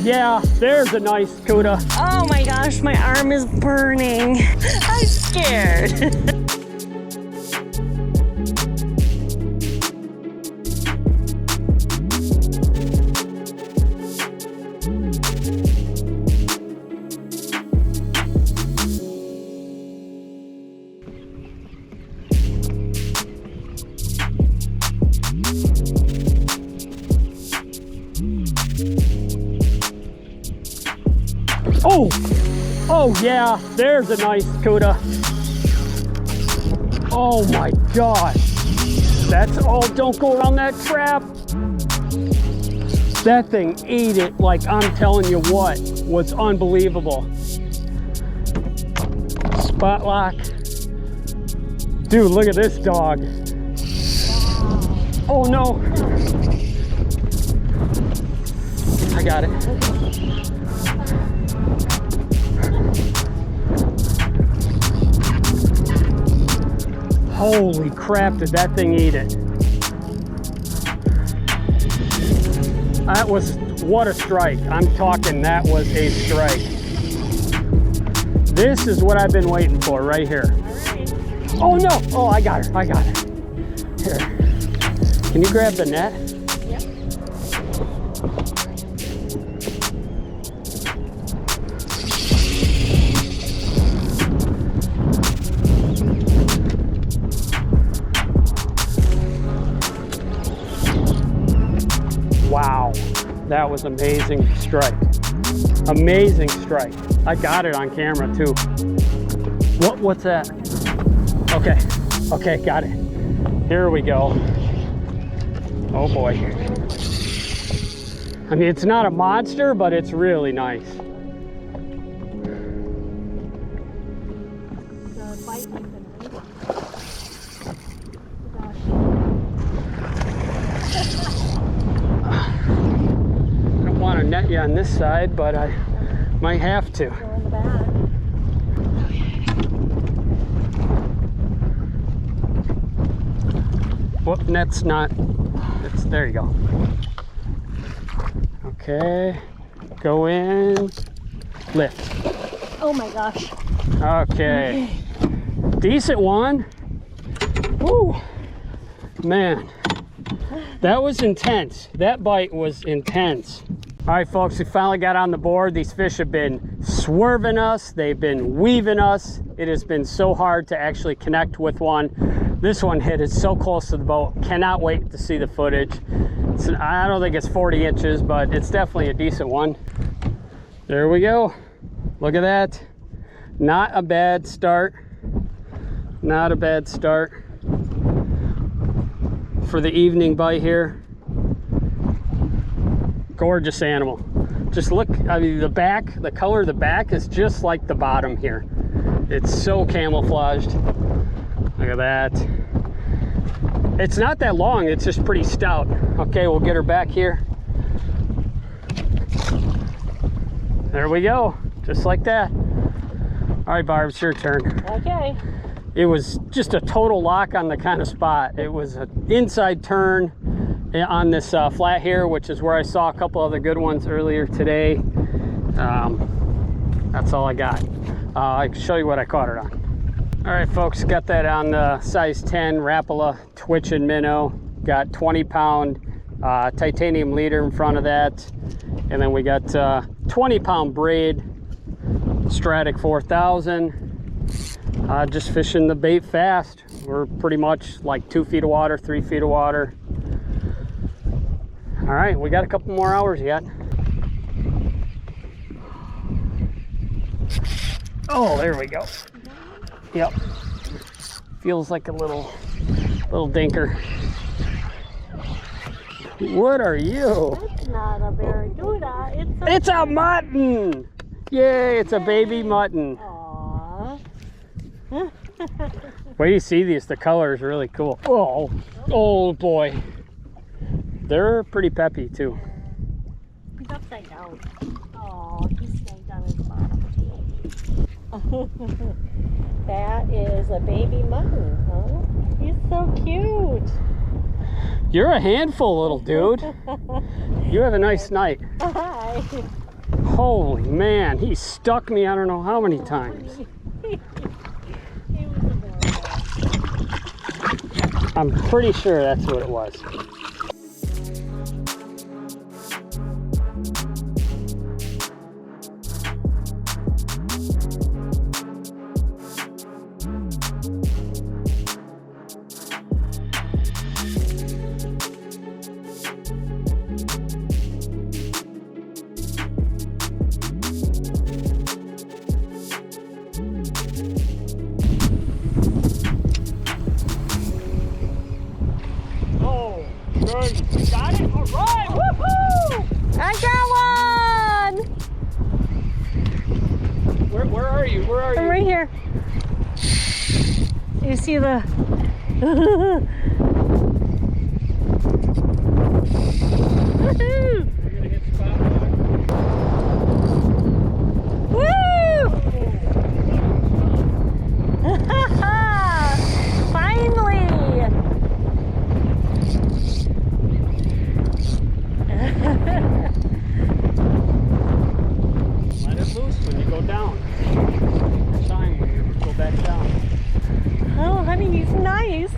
yeah, there's a nice Cuda. Oh my gosh, my arm is burning. I'm scared. Oh yeah, there's a nice Cuda. Oh my God. That's all, don't go around that trap. That thing ate it like I'm telling you what, was unbelievable. Spot lock. Dude, look at this dog. Oh no. I got it. Holy crap, did that thing eat it. That was, what a strike. I'm talking, that was a strike. This is what I've been waiting for right here. Oh no, oh, I got her, Here, can you grab the net? Wow, that was amazing strike. Amazing strike. I got it on camera too. What's that? Okay, got it. Here we go. Oh boy. I mean, it's not a monster, but it's really nice. Net you on this side, but I might have to. Whoop, net's not. It's, there you go. Okay, go in, lift. Oh my gosh. Okay, decent one. Woo, man, that was intense. That bite was intense. All right, folks, we finally got on the board. These fish have been swerving us. They've been weaving us. It has been so hard to actually connect with one. This one hit it so close to the boat. Cannot wait to see the footage. I don't think it's 40 inches, but it's definitely a decent one. There we go. Look at that. Not a bad start. Not a bad start for the evening bite here. Gorgeous animal. Just look, I mean, the back, the color of the back is just like the bottom here. It's so camouflaged. Look at that. It's not that long, it's just pretty stout. Okay, we'll get her back here. There we go, just like that. All right, Barb, it's your turn. Okay. It was just a total lock on the kind of spot. It was an inside turn on this flat here, which is where I saw a couple other good ones earlier today. That's all I got. I can show you what I caught it on. All right, folks, got that on the size 10 Rapala twitching minnow. Got 20-pound titanium leader in front of that, and then we got 20-pound braid Stratic 4000. Just fishing the bait fast. We're pretty much like 2 feet of water, 3 feet of water. All right, we got a couple more hours yet. Oh, there we go. Yep. Feels like a little dinker. What are you? It's not a barracuda. It's a mutton. Yay, it's a baby mutton. Aww. Wait, you see these? The color is really cool. Oh boy. They're pretty peppy too. He's upside down. Oh, he's snagged on his bottom. That is a baby mutton, huh? He's so cute. You're a handful, little dude. You have a nice night. Hi. Holy man, he stuck me I don't know how many times. He was adorable. I'm pretty sure that's what it was. Good. Got it? All right. Woohoo! I got one! Where are you? Where are you? I'm right here. You see the... Woohoo! You're gonna hit spot one. Woo! Finally! Let it loose when you go down. Shine when you go back down. Oh, honey, he's nice.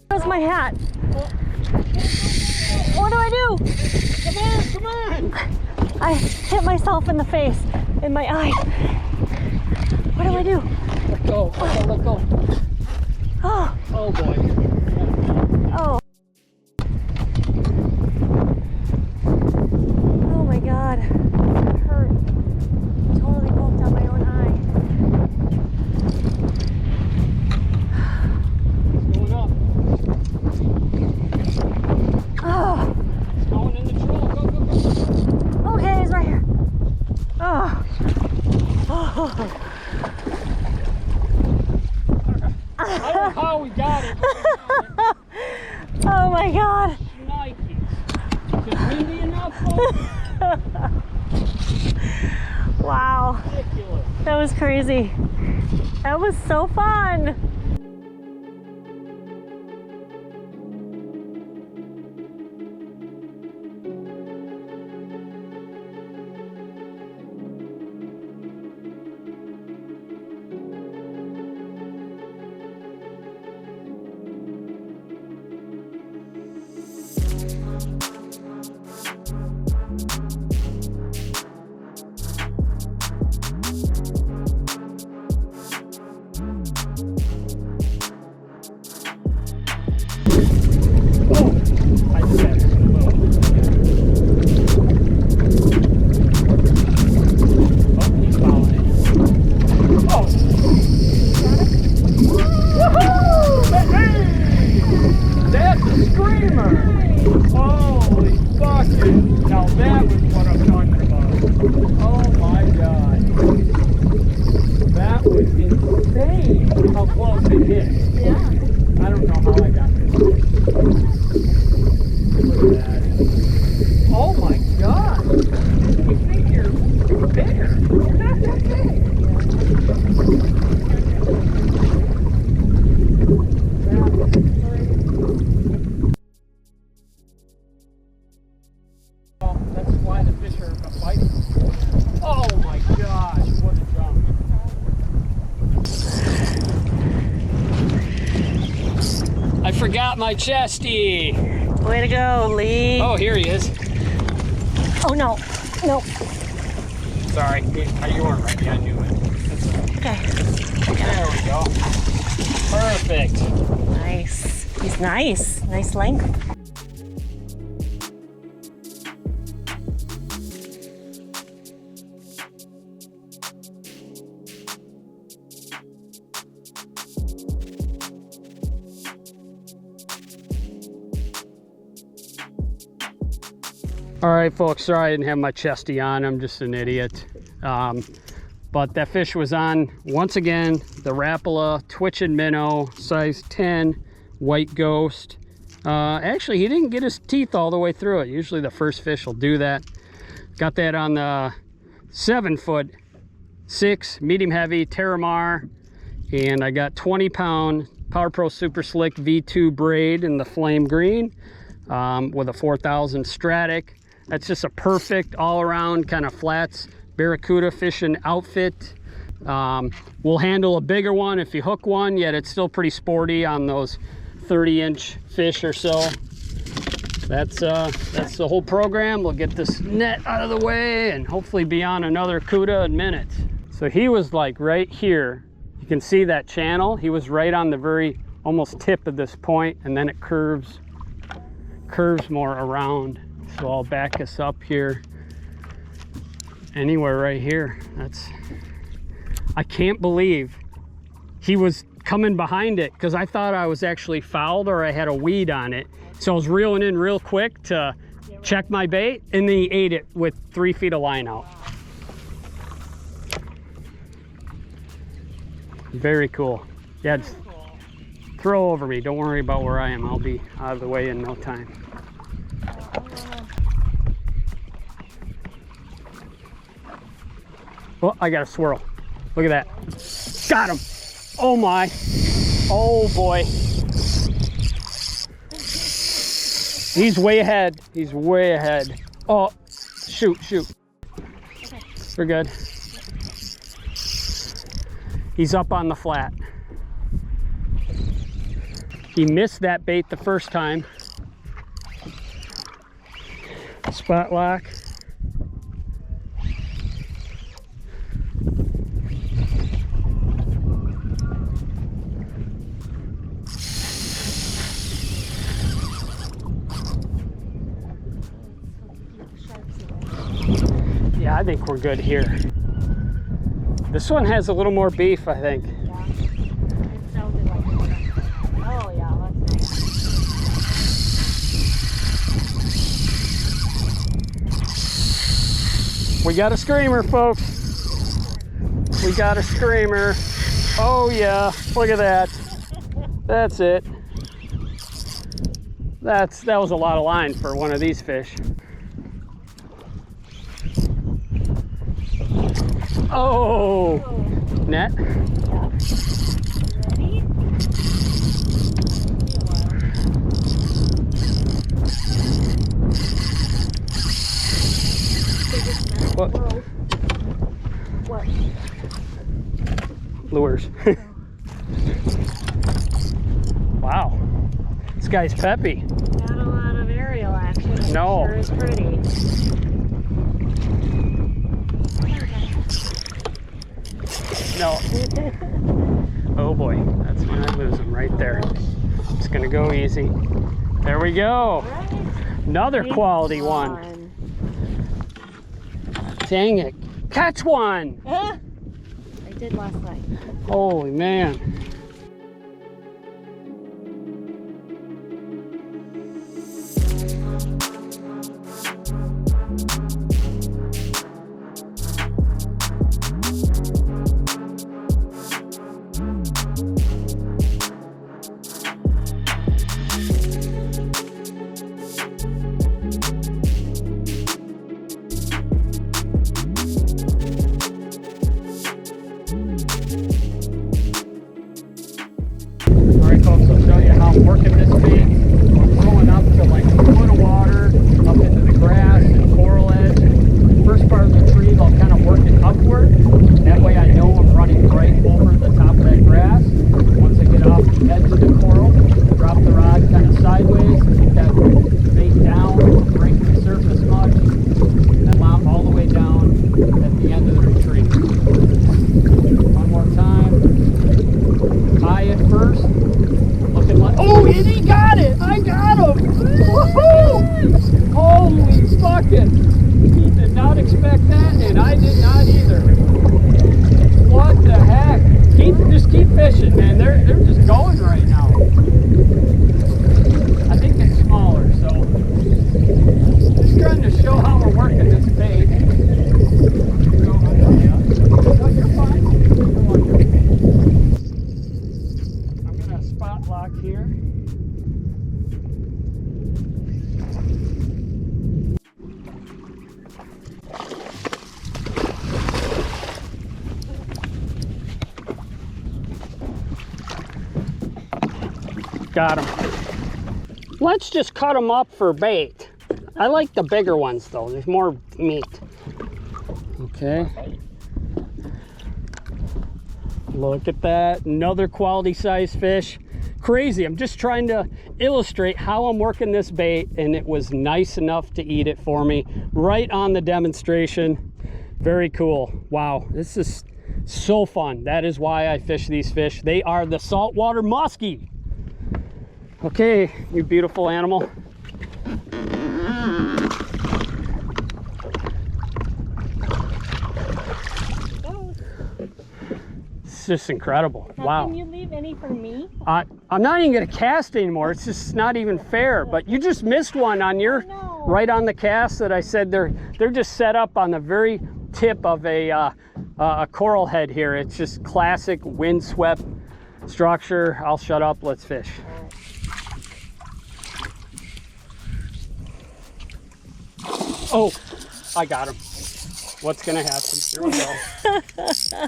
Where's my hat? What do I do? Come on! I hit myself in the face, in my eye. What do I do? Let go. Let go. Oh, Oh boy. oh. Oh my God. That hurt. Totally poked out my own eye. It's going up. Oh, It's going in the troll. Go. okay, he's right here. Oh. Oh. I don't know how we got it. Oh my God. Nikes. Just windy enough, folks. Wow. Ridiculous. That was crazy. That was so fun. I just had some little. Oh, he's following it. Oh! Woohoo! Hey! That's a screamer! Holy fucking! Now that was what I'm talking about. Oh my god. That was insane how close it hit. Yeah. I don't know how I got this. Look at that. Oh my god! You think you're bigger. You're not that big. That was crazy. Oh, that's why the fish are fighting. Oh my gosh, what a jump. I forgot my chesty. Way to go, Lee. Oh, here he is. Oh, no. No. Sorry, you weren't ready. I knew it. Okay. There we go. Perfect. Nice. He's nice. Nice length. All right, folks, sorry I didn't have my chesty on. I'm just an idiot. But that fish was on, once again, the Rapala twitching minnow, size 10, white ghost. Actually, he didn't get his teeth all the way through it. Usually the first fish will do that. Got that on the 7'6", medium heavy, Terramar. And I got 20-pound Power Pro Super Slick V2 braid in the flame green with a 4000 Stratic. That's just a perfect all-around kind of flats Barracuda fishing outfit. We'll handle a bigger one if you hook one, yet it's still pretty sporty on those 30-inch fish or so. That's the whole program. We'll get this net out of the way and hopefully be on another Cuda in minutes. So he was like right here. You can see that channel. He was right on the very almost tip of this point, and then it curves more around. So I'll back us up here. Anywhere right here. I can't believe he was coming behind it, because I thought I was actually fouled or I had a weed on it. So I was reeling in real quick to check my bait, and then he ate it with 3 feet of line out. Very cool. Yeah, just throw over me. Don't worry about where I am. I'll be out of the way in no time. Oh, I got a swirl. Look at that. Got him. Oh my. Oh boy. He's way ahead. He's way ahead. Oh, shoot. Okay. We're good. He's up on the flat. He missed that bait the first time. Spot lock. Yeah, I think we're good here. This one has a little more beef, I think. Yeah, it sounded like it. Oh yeah, that's nice. We got a screamer, folks. We got a screamer. Oh yeah, look at that. That's it. That was a lot of line for one of these fish. Oh, net. Yeah. Ready? What? What? Lures. Wow, this guy's peppy. Not a lot of aerial action. It No. Sure is pretty. No. Oh boy, that's when I lose him right there. It's gonna go easy. There we go. Right. Another quality one. Dang it. Catch one. I did last night. Holy man. Working this bait, we're throwing up to like a foot of water, up into the grass and coral edge. First part of the retrieve, I'll kind of work it upward. That way I know I'm running right over the top of that grass. Once I get off the edge of the coral, drop the rod kind of sideways, keep that bait down, don't break the surface much, and then mount all the way down at the end of the retrieve. One more time. Tie it first. Oh, and he got it! I got him! Woohoo! Holy fucking! He did not expect that, and I did not either. What the heck? Just keep fishing, man. They're just going right now. I think it's smaller, so just trying to show how we're working this bait. Oh, you're fine. I'm gonna spot lock here. Got him. Let's just cut them up for bait. I like the bigger ones though. There's more meat. Okay. Look at that. Another quality size fish. Crazy. I'm just trying to illustrate how I'm working this bait, and it was nice enough to eat it for me right on the demonstration. Very cool. Wow, this is so fun. That is why I fish these fish. They are the Saltwater Musky. Okay, you beautiful animal. It's just incredible. Wow. Can you leave any for me? I'm not even gonna cast anymore. It's just not even fair. But you just missed one on your, right on the cast that I said they're just set up on the very tip of a coral head here. It's just classic windswept structure. I'll shut up. Let's fish. Oh, I got him. What's gonna happen? Here we go.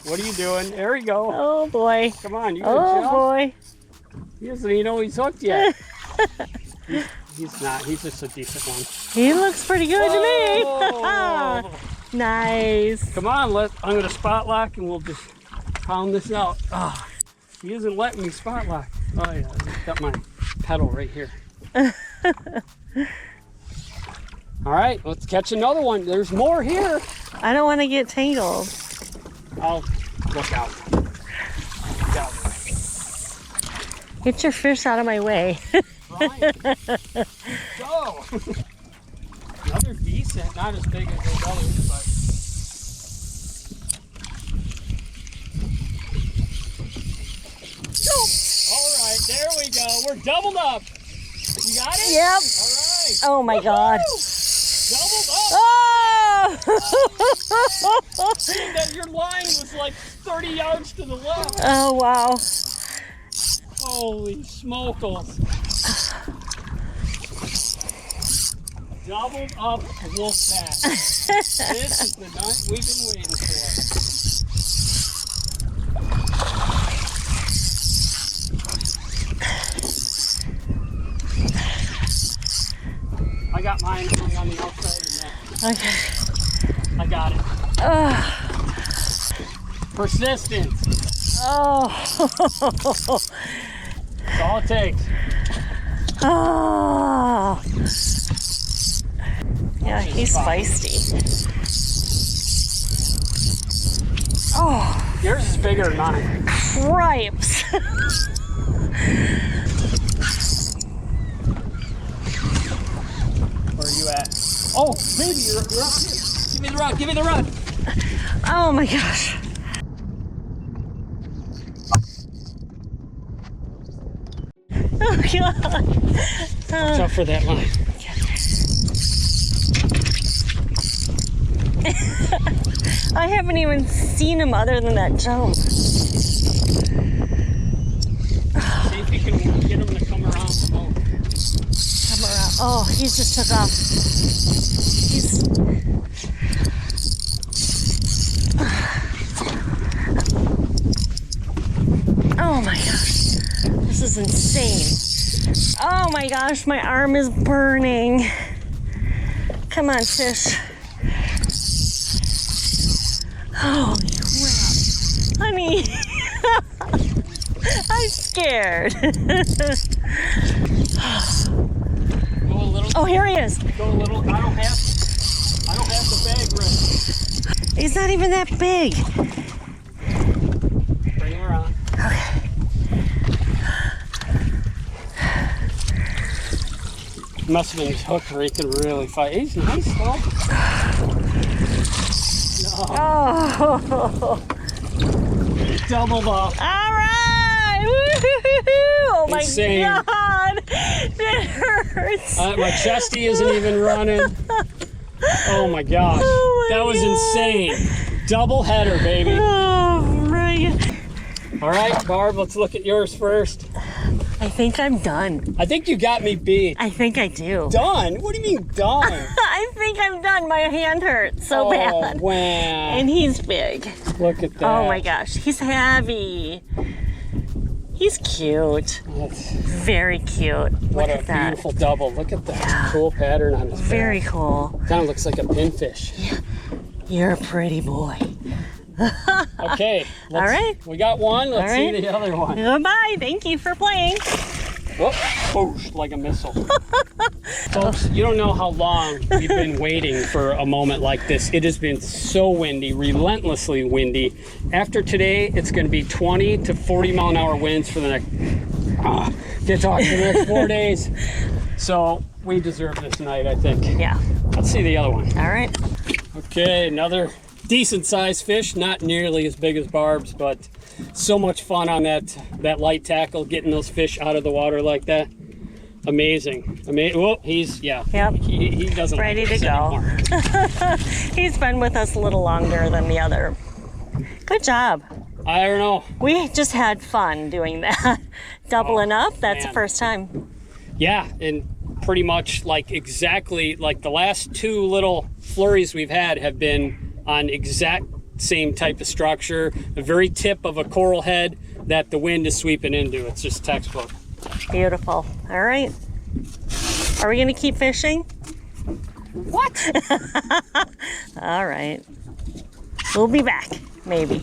What are you doing? There we go. Oh boy. Come on, you Oh jump? boy. He doesn't even know he's hooked yet. he's not. He's just a decent one. He looks pretty good to me. Oh. Nice. Come on, I'm gonna spot lock and we'll just pound this out. Oh, he isn't letting me spot lock. Oh yeah, I've got my pedal right here. All right, let's catch another one. There's more here. I don't want to get tangled. I'll look out. Look out. Get your fish out of my way. Right. So, another decent, not as big as those others, but. All right, there we go. We're doubled up. You got it? Yep. All right. Oh my God. Doubled up. Oh! Seeing that your line was like 30 yards to the left. Oh wow. Holy smokles. Doubled up wolfback. This is the night we've been waiting for. I got mine hung on the outside of the net. Okay. I got it. Persistence. Oh. That's all it takes. Oh. Yeah, he's feisty. Oh. Yours is bigger than mine. Cripes. Where are you at? Oh, baby, you're up here. Give me the rod, give me the rod. Oh my gosh. Oh God. Watch out for that line. I haven't even seen him other than that jump. See if you can get him to come around the boat. Come around. Oh, he just took off. He's... Oh my gosh. This is insane. Oh my gosh, my arm is burning. Come on, fish. Holy crap. Honey. I'm scared. Go a little. Oh, here he is. Go a little. I don't have the bag ready. He's not even that big. Bring him around. Okay. Must have been his hook or he can really fight. He's nice though. No. Oh. Doubled up. All right. Woo-hoo-hoo-hoo. Oh my Insane. God. It hurts. My chesty isn't even running. Oh my gosh. Oh my that was God. insane. Double header, baby. Oh, right. All right, Barb, let's look at yours first. I think I'm done. I think you got me beat. I think I do. Done? What do you mean done? I think I'm done. My hand hurts so bad. Oh, wow. And he's big. Look at that. Oh my gosh. He's heavy. He's cute. That's, Very cute. what Look a at that. beautiful double. Look at that Yeah. cool pattern on his Very back. cool. Kind of looks like a pinfish. You're a pretty boy. Okay. All right. We got one. Let's All see right. the other one. Goodbye. Thank you for playing. Whoop, whoosh, like a missile. Folks, you don't know how long we've been waiting for a moment like this. It has been so windy, relentlessly windy. After today, it's going to be 20 to 40 mile an hour winds for the next, can't talk, for the next 4 days. So we deserve this night, I think. Yeah. Let's see the other one. All right. Okay, another decent sized fish, not nearly as big as Barb's, but so much fun on that light tackle, getting those fish out of the water like that. Amazing. Well, he's, yeah. Yep. He doesn't Ready like to us go. anymore. He's been with us a little longer than the other. Good job. I don't know. We just had fun doing that. Doubling up, that's man. the first time. Yeah, and pretty much like exactly like the last two little flurries we've had have been on exact same type of structure, the very tip of a coral head that the wind is sweeping into. It's just textbook. Beautiful. All right. Are we going to keep fishing? What? All right. We'll be back, maybe.